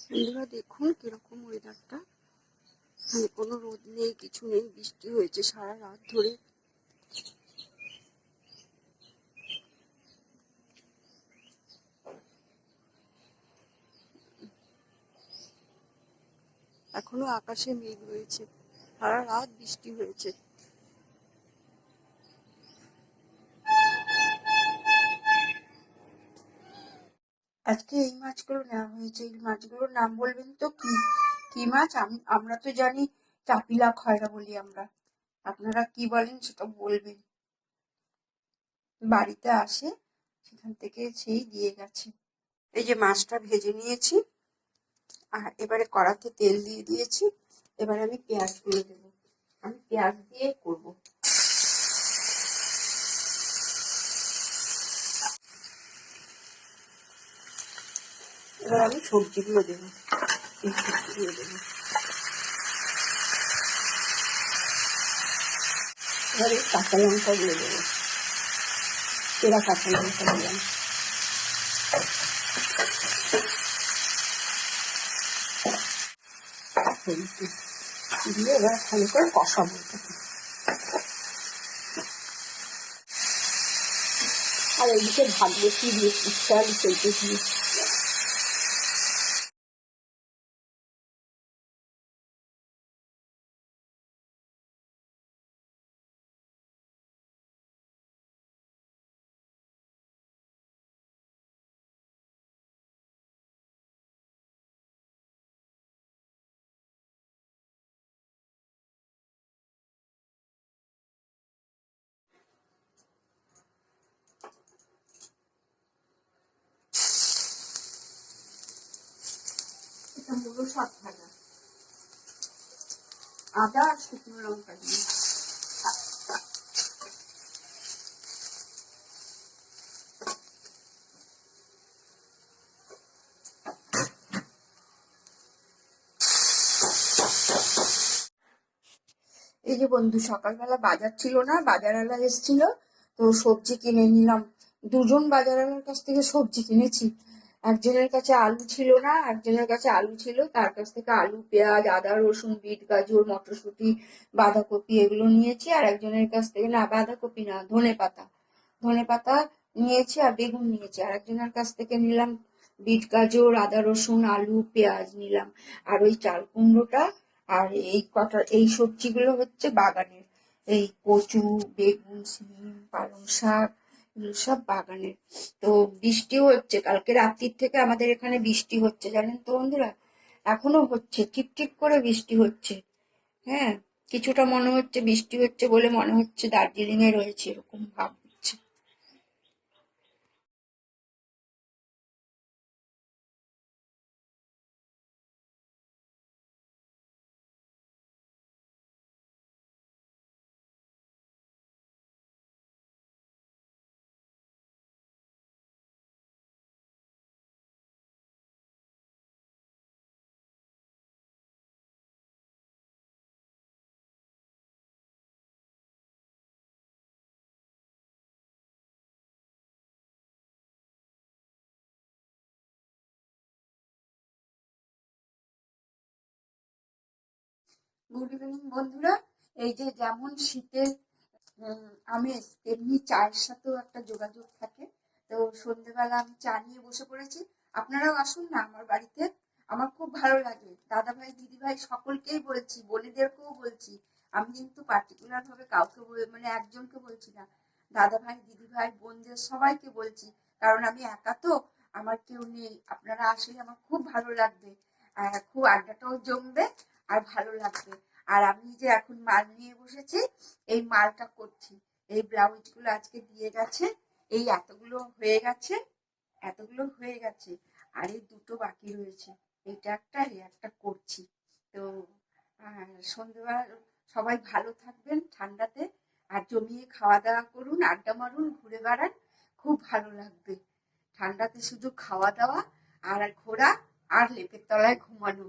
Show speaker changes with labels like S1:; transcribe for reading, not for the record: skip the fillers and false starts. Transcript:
S1: বন্ধুরা দেখুন কিরকম ওয়েদারটা, মানে কোনো রোদ নেই, কিছু নেই, বৃষ্টি হয়েছে সারা রাত ধরে। এখনো আকাশে মেঘ রয়েছে, সারা রাত বৃষ্টি হয়েছে। আজকে এই মাছগুলো নেওয়া হয়েছে। এই মাছগুলোর নাম বলবেন তো কি কি মাছ? আমরা তো জানি চাপিলা খয়রা বলি আমরা, আপনারা কি বলেন সেটা বলবেন। বাড়িতে আসে সেখান থেকে সেই দিয়ে গেছে। এই যে মাছটা ভেজে নিয়েছি, আর এবারে কড়াতে তেল দিয়ে দিয়েছি। এবারে আমি পেঁয়াজ দিয়ে দেবো, আমি পেঁয়াজ দিয়ে করব। এবার আমি সবজিগুলো দেবো, এই সবজিগুলো দেবো। এবার এই কাঁচা লঙ্কাগুলো দেবো, চেরা কাঁচা লঙ্কা দিলাম। দিয়ে এবার ভালো করে কষাবো এটাকে। আর এদিকে ভাত বসিয়ে দিয়েছি, চাল চলতে দিয়ে। এটা মুলো শাক ভাজা, আদা আর শুকনো লঙ্কা দিয়ে। এই যে বন্ধু, সকালবেলা বাজার ছিল না, বাজারওয়ালা এসেছিল, তো সবজি কিনে নিলাম। দুজন বাজারওয়ালার কাছ থেকে সবজি কিনেছি। একজনের কাছে আলু ছিল না, একজনের কাছে আলু ছিল, তার কাছ থেকে আলু, পেঁয়াজ, আদা, রসুন, বিট, গাজর, মটরশুঁটি, বাঁধাকপি এগুলো নিয়েছি। আর একজনের কাছ থেকে, না বাঁধাকপি না, ধনেপাতা নিয়েছি, আর বেগুন নিয়েছি। আর একজনের কাছ থেকে নিলাম বিট, গাজর, আদা, রসুন, আলু, পেঁয়াজ নিলাম। আর ওই চাল কুমড়োটা আর এই কটা, এই সবজিগুলো হচ্ছে বাগানের। এই কচু, বেগুন, সিম, পালং শাক, এগুলো সব বাগানের। তো বৃষ্টিও হচ্ছে, কালকে রাত্রির থেকে আমাদের এখানে বৃষ্টি হচ্ছে, জানেন তো বন্ধুরা। এখনো হচ্ছে, টিপ করে বৃষ্টি হচ্ছে। হ্যাঁ, কিছুটা মনে হচ্ছে বৃষ্টি হচ্ছে বলে মনে হচ্ছে দার্জিলিং এ রয়েছে, এরকম ভাব হচ্ছে। গুড ইভিনিং বন্ধুরা। এই যে যেমন শীতের আমেজ, তেমনি চায়ের সাথেও একটা যোগাযোগ থাকে। তো সন্ধ্যেবেলা আমি চা নিয়ে বসে পড়েছি। আপনারাও আসুন না আমার বাড়িতে, আমার খুব ভালো লাগে। দাদা ভাই, দিদি ভাই সকলকেই বলছি, বোনেদেরকেও বলছি। আমি কিন্তু পার্টিকুলার ভাবে কাউকে মানে একজনকে বলছি না, দাদা ভাই, দিদি ভাই, বোনদের সবাইকে বলছি। কারণ আমি একা তো, আমার কেউ নেই। আপনারা আসলে আমার খুব ভালো লাগবে, খুব আড্ডাটাও জমবে, আর ভালো লাগবে। আর আমি যে এখন মাল নিয়ে বসেছি, এই মালটা করছি। এই ব্লাউজ গুলো আজকে দিয়ে গেছে, এই এতগুলো হয়ে গেছে। আর এই দুটো বাকি রয়েছে, এইটা একটা, এই একটা করছি। তো সন্ধ্যেবেলা সবাই ভালো থাকবেন ঠান্ডাতে, আর জমিয়ে খাওয়া দাওয়া করুন, আড্ডা মারুন, ঘুরে বেড়ান, খুব ভালো লাগবে। ঠান্ডাতে শুধু খাওয়া দাওয়া আর ঘোরা, আর লেপের তলায় ঘুমানো।